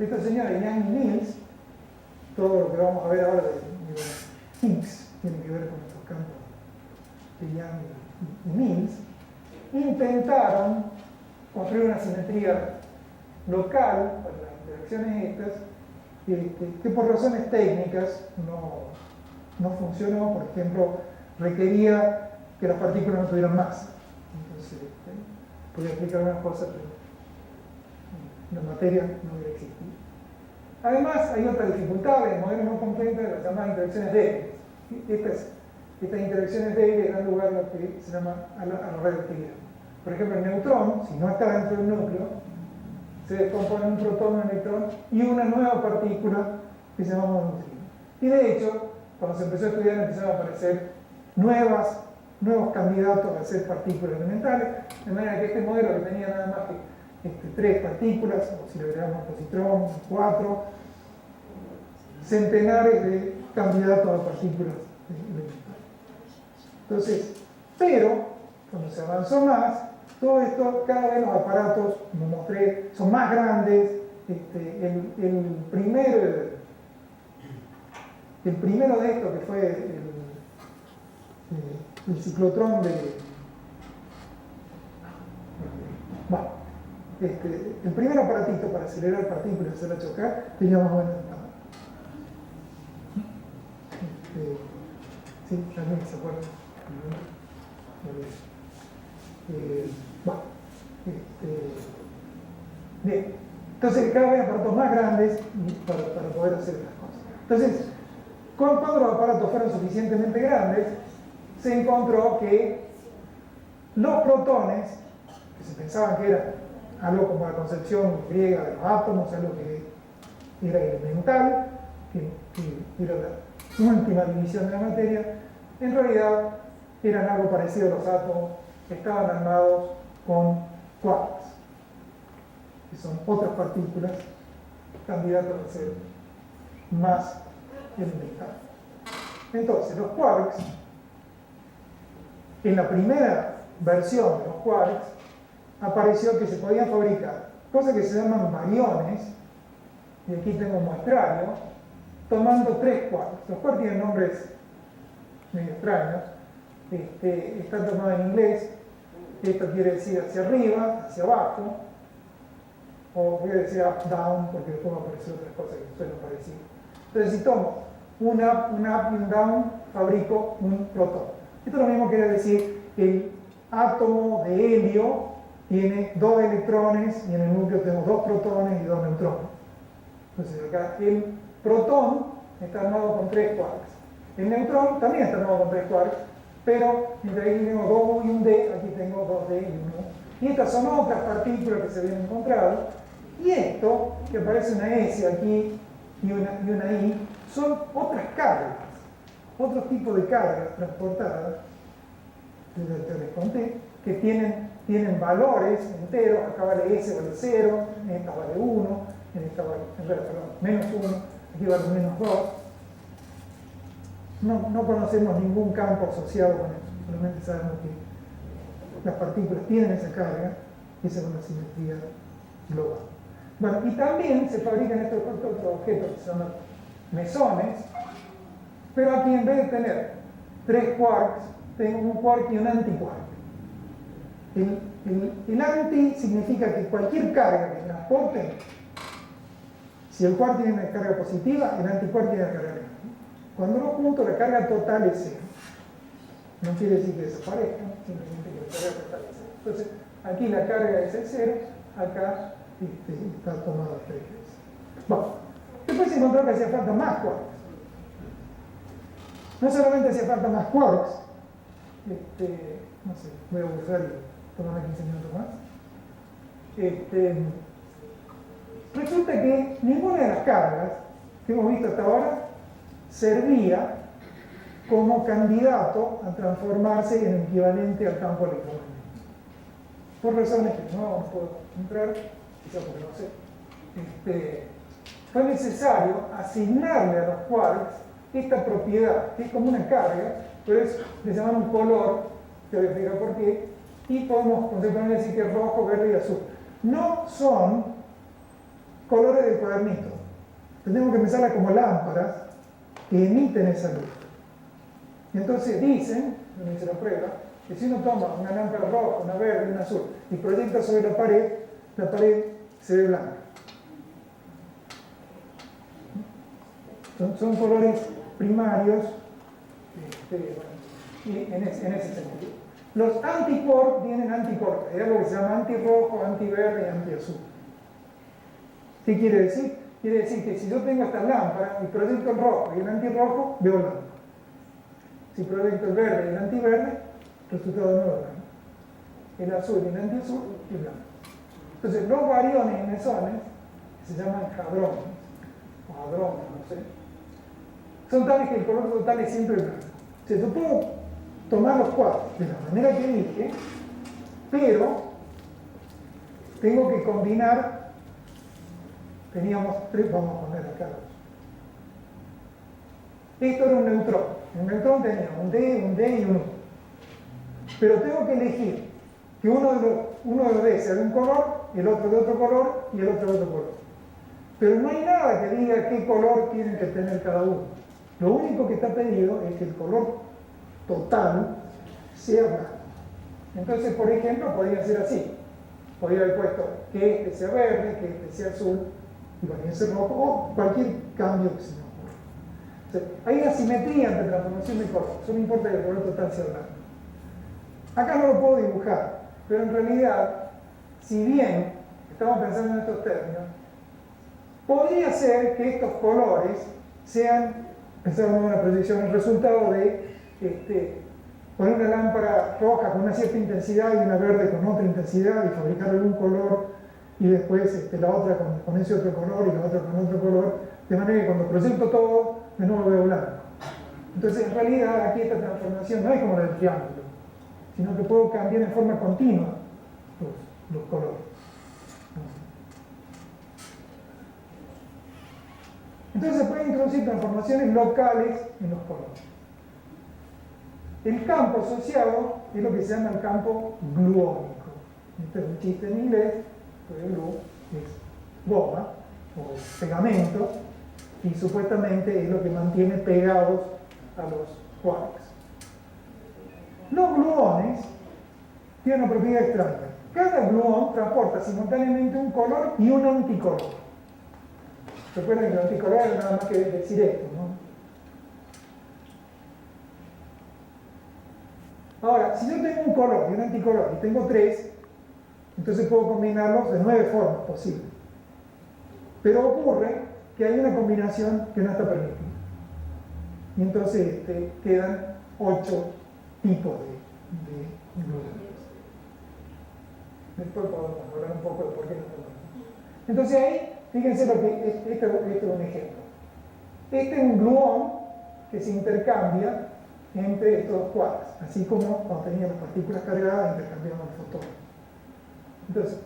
Estos señores, Yang y Mills, todo lo que vamos a ver ahora de Higgs tiene que ver con estos campos de Yang y Mills, intentaron construir una simetría local para las interacciones estas, que por razones técnicas no funcionó. Por ejemplo, requería que las partículas no tuvieran masa. Entonces, podía explicar unas cosas, pero la materia no hubiera existido. Además, hay otra dificultad en modelos no completos, las llamadas interacciones débiles. Estas interacciones débiles dan lugar a lo que se llama a la radioactividad. Por ejemplo, el neutrón, si no está dentro del núcleo, se descompone un protón, un electrón y una nueva partícula que se llama neutrino. Y de hecho, cuando se empezó a estudiar, empezaron a aparecer nuevos candidatos a ser partículas elementales, de manera que este modelo que tenía nada más que 3 partículas, o si le agregamos positrón, 4, centenares de candidatos a partículas elementales. Entonces, pero, cuando se avanzó más, todo esto, cada vez los aparatos, como mostré, son más grandes. El primero de estos, que fue el ciclotrón el primer aparatito para acelerar partículas y hacerlas chocar, tenía más o menos el tamaño. Sí, también se acuerdan. Bien, entonces cada vez aparatos más grandes para poder hacer las cosas. Entonces, cuando los aparatos fueron suficientemente grandes, se encontró que los protones, que se pensaban que era algo como la concepción griega de los átomos, algo que era elemental, que era la última división de la materia, en realidad eran algo parecido a los átomos, que estaban armados con quarks, que son otras partículas candidatas a ser más elementales. Entonces, los quarks, en la primera versión de los quarks, apareció que se podían fabricar cosas que se llaman bariones, y aquí tengo un muestrario, tomando 3 quarks. Los quarks tienen nombres medio extraños. Está tomado en inglés. Esto quiere decir hacia arriba, hacia abajo, o voy a decir up, down, porque después va a aparecer otras cosas que suelen parecer. Entonces, si tomo un up y un down, fabrico un protón. Esto lo mismo quiere decir que el átomo de helio tiene 2 electrones y en el núcleo tenemos 2 protones y 2 neutrones. Entonces, acá el protón está armado con 3 quarks. El neutrón también está armado con 3 quarks, pero mientras aquí tengo 2 U y un D, aquí tengo 2D y 1 U. Y estas son otras partículas que se habían encontrado. Y esto, que aparece una S aquí y una I, son otras cargas, otro tipo de cargas transportadas, que les conté, que tienen valores enteros. Acá vale S, vale 0, en esta vale 1, en esta vale, menos 1, aquí vale menos 2. No conocemos ningún campo asociado con esto, solamente sabemos que las partículas tienen esa carga, y esa es una simetría global. Bueno, y también se fabrican estos otros objetos que se llaman mesones, pero aquí en vez de tener 3 quarks, tengo un quark y un antiquark. El anti significa que cualquier carga que transporte, si el quark tiene una carga positiva, el antiquark tiene una carga negativa. Cuando lo junto, la carga total es 0. No quiere decir que desaparezca, simplemente que la carga total es 0. Entonces, aquí la carga es el 0, acá está tomada 3 veces. Bueno, después se encontró que hacía falta más quarks. No solamente hacía falta más quarks, no sé, voy a abusar y tomarme 15 minutos más. Resulta que ninguna de las cargas que hemos visto hasta ahora servía como candidato a transformarse en equivalente al campo electromagnético. Por razones que no puedo entrar, quizás porque no sé. Fue necesario asignarle a los quarks esta propiedad, que es como una carga, pero le llaman un color, te voy a explicar por qué, y podemos conceptualmente decir que es rojo, verde y azul. No son colores de cuaderno permito. Tenemos que pensarla como lámparas que emiten esa luz. Y entonces dicen, uno dice la prueba, que si uno toma una lámpara roja, una verde y una azul y proyecta sobre la pared se ve blanca. Son colores primarios y en ese sentido. Los anti-quark tienen anticolor, es algo que se llama antirrojo, antiverde y antiazul. ¿Qué quiere decir? Quiere decir que si yo tengo esta lámpara y proyecto el rojo y el antirrojo, veo blanco. Si proyecto el verde y el antiverde, resultado de nuevo blanco. El azul y el antiazul y blanco. Entonces, los bariones y mesones, que se llaman hadrones, o hadrones, no sé, son tales que el color total es siempre blanco. O sea, yo puedo tomar los cuadros de la manera que dije, pero tengo que combinar, teníamos tres, vamos a poner acá dos. Esto era un neutrón. Un neutrón tenía un D y un U. Pero tengo que elegir que uno de los D sea de un color, el otro de otro color y el otro de otro color. Pero no hay nada que diga qué color tienen que tener cada uno. Lo único que está pedido es que el color total sea blanco. Entonces, por ejemplo, podría ser así. Podría haber puesto que este sea verde, que este sea azul, y podría ser rojo, o cualquier cambio que se me ocurra. O sea, hay una simetría entre transformación de color. Eso no importa que el color total sea blanco. Acá no lo puedo dibujar, pero en realidad, si bien estamos pensando en estos términos, podría ser que estos colores sean, pensamos en una proyección, el resultado de poner una lámpara roja con una cierta intensidad y una verde con otra intensidad y fabricar algún color y después la otra con ese otro color y la otra con otro color, de manera que cuando proyecto todo, de nuevo veo blanco. Entonces, en realidad, aquí esta transformación no es como la del triángulo, sino que puedo cambiar en forma continua los colores. Entonces se pueden introducir transformaciones locales en los colores. El campo asociado es lo que se llama el campo gluónico. Este es un chiste en inglés, porque glue es goma o pegamento, y supuestamente es lo que mantiene pegados a los quarks. Los gluones tienen una propiedad extraña. Cada gluón transporta simultáneamente un color y un anticolor. Recuerden que el anticolor es nada más que decir esto, ¿no? Ahora, si yo tengo un color y un anticolor y tengo tres, entonces puedo combinarlos de 9 formas posibles. Pero ocurre que hay una combinación que no está permitida. Y entonces quedan 8 tipos de gluones. Después podemos hablar un poco de por qué no podemos. Entonces ahí, fíjense lo que este es un ejemplo. Este es un gluón que se intercambia entre estos dos quarks, así como cuando tenían las partículas cargadas intercambiaban los fotones. Entonces,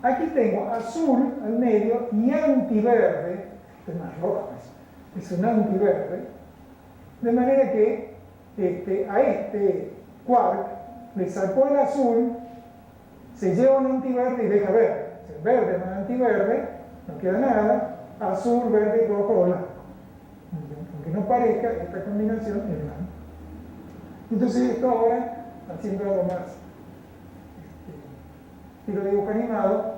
aquí tengo azul al medio y antiverde, este es más rojo, es un antiverde, de manera que a este quark le sacó el azul, se lleva un antiverde y deja verde. O sea, verde más antiverde, no queda nada, azul, verde, rojo o blanco. Aunque no parezca, esta combinación es blanco. Entonces esto ahora, haciendo algo más estilo de dibujo animado,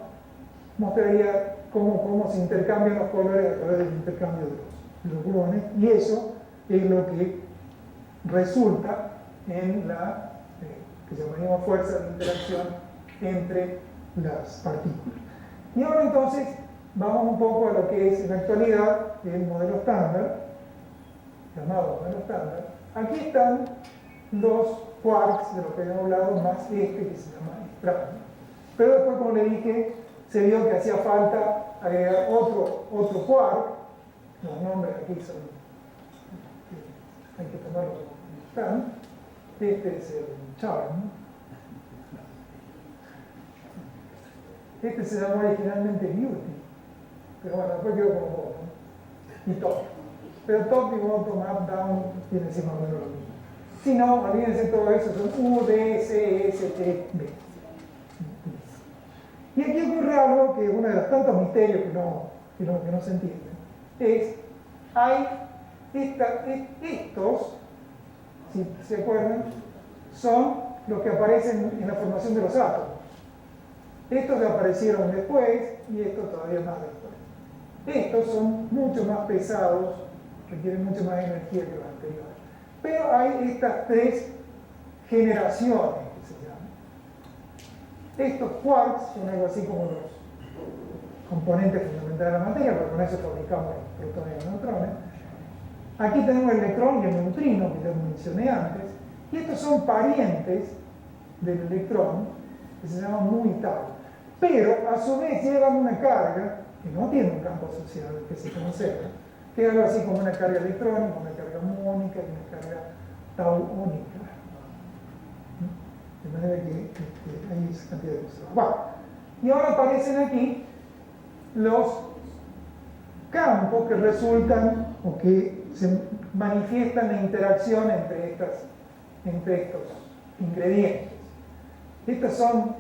mostraría cómo se intercambian los colores a través del intercambio de los gluones, y eso es lo que resulta en la que llamaríamos fuerza de interacción entre las partículas. Y ahora entonces vamos un poco a lo que es en la actualidad el modelo estándar, llamado modelo estándar. Aquí están los quarks de los que hemos hablado, más este que se llama extraño. Pero después, como le dije, se vio que hacía falta agregar otro quark. Los nombres aquí son, hay que tomarlos como están. Este es el charm. Este se llamó originalmente beauty, pero bueno, después quedó como bottom, ¿no? Y top. Pero top y bottom, up, down, tiene que ser más o menos lo mismo. Si no, olvídense todo eso, son U, D, C, S, T, B. Y aquí ocurre algo que es uno de los tantos misterios que no se entienden. Hay estos, si se acuerdan, son los que aparecen en la formación de los átomos. Estos aparecieron después y estos todavía más después. Estos son mucho más pesados, requieren mucho más energía que los anteriores. Pero hay estas tres generaciones que se llaman. Estos quarks son algo así como los componentes fundamentales de la materia, porque con eso fabricamos los protones y los neutrones. Aquí tenemos el electrón y el neutrino, que ya mencioné antes, y estos son parientes del electrón, que se llaman mu y tau. Pero a su vez llevan una carga que no tiene un campo asociado, que se conserva, que es algo así como una carga electrónica, una carga muónica y una carga tauónica. De manera que hay esa cantidad de cosas. Bueno, y ahora aparecen aquí los campos que resultan o que se manifiestan la interacción entre estos ingredientes. Estas son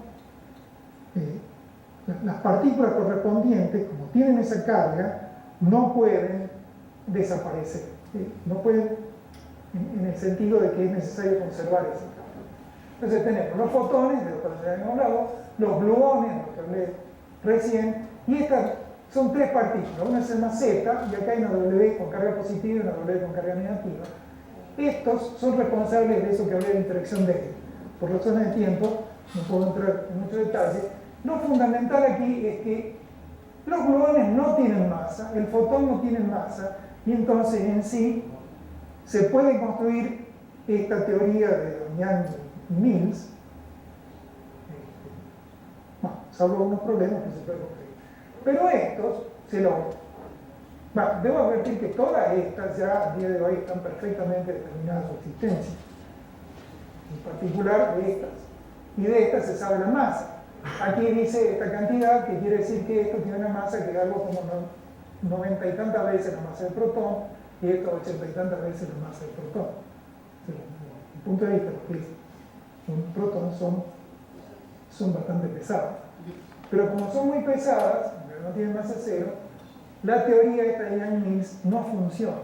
las partículas correspondientes, como tienen esa carga, no pueden desaparecer. No pueden, en el sentido de que es necesario conservar esa carga. Entonces tenemos los fotones, de los que ya hemos hablado, los gluones, de los que hablé recién, y estas son tres partículas. Una es el Z, y acá hay una W con carga positiva y una W con carga negativa. Estos son responsables de eso que hablé de interacción débil. Por razones de tiempo, no puedo entrar en mucho detalle. Lo fundamental aquí es que los gluones no tienen masa, el fotón no tiene masa, y entonces en sí se puede construir esta teoría de Yang y Mills, bueno, salvo algunos problemas que se pueden construir. Pero estos se logran. Bueno, debo advertir que todas estas ya a día de hoy están perfectamente determinadas su existencia, en particular de estas. Y de estas se sabe la masa. Aquí dice esta cantidad, que quiere decir que esto tiene una masa que es algo como 90 y tantas veces la masa del protón, y esto 80 y tantas veces la masa del protón. Desde el punto de vista de lo que es un protón son bastante pesadas. Pero como son muy pesadas, no tienen masa cero, la teoría esta de Yang-Mills no funciona.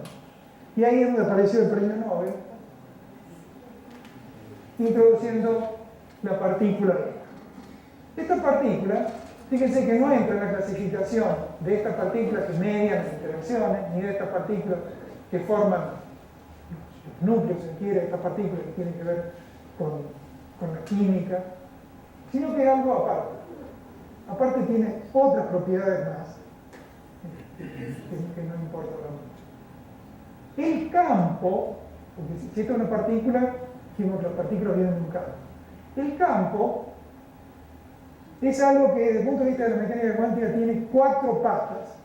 Y ahí es donde apareció el premio Nobel, introduciendo la partícula esta. Esta partícula, fíjense que no entra en la clasificación de estas partículas que median las interacciones, ni de estas partículas que forman los núcleos, si quiere, estas partículas que tienen que ver con la química, sino que es algo aparte. Aparte tiene otras propiedades más que no importa ahora mucho. El campo, porque si esta es una partícula, dijimos que las partículas vienen de un campo. El campo es algo que desde el punto de vista de la mecánica cuántica tiene cuatro patas.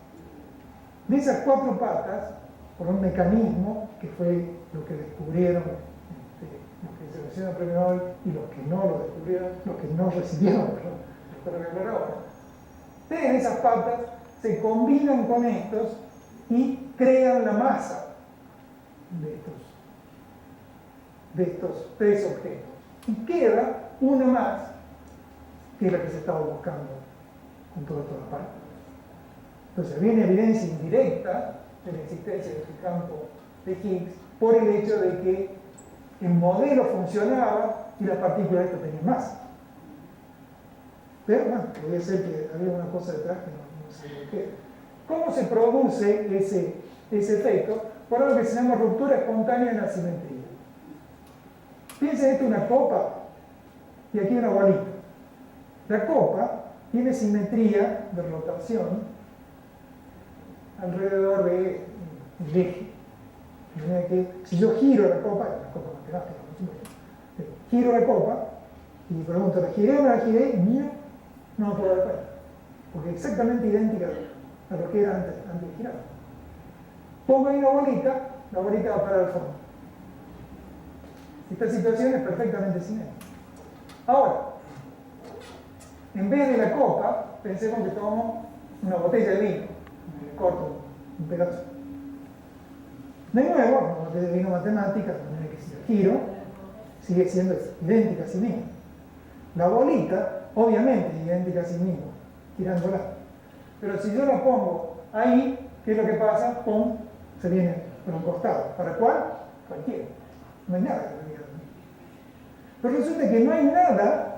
De esas cuatro patas, por un mecanismo que fue lo que descubrieron los que se recibieron el premio Nobel y los que no lo descubrieron, los que no recibieron, espero que hablar ahora. Tres de esas patas se combinan con estos y crean la masa de estos tres objetos. Y queda una más, que es la que se estaba buscando con todas las partes. Entonces viene evidencia indirecta de la existencia de este campo de Higgs por el hecho de que el modelo funcionaba y las partículas estas tenían masa. Pero bueno, podría ser que había una cosa detrás que no sé lo que era. ¿Cómo se produce ese efecto? Por algo que se llama ruptura espontánea en la simetría. Piensen esto una copa y aquí una bolita. La copa tiene simetría de rotación alrededor del eje. De manera que si yo giro la copa matemática, giro la copa y pregunto, ¿la giré o no la giré? No me puedo dar cuenta, porque es exactamente idéntica a lo que era antes de girar. Pongo ahí una bolita, la bolita va para el fondo. Esta situación es perfectamente simétrica. Ahora, en vez de la copa, pensemos que tomo una botella de vino, le corto un pedazo. De nuevo, una botella de vino matemática, de manera que si la giro, sigue siendo idéntica a sí misma. La bolita, obviamente, es idéntica a sí misma, girándola. Pero si yo la pongo ahí, ¿qué es lo que pasa? ¡Pum! Se viene por un costado. ¿Para cuál? Cualquiera. No hay nada que me diga. Pero resulta que no hay nada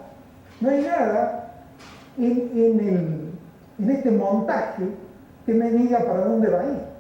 en este montaje que me diga para dónde va a ir.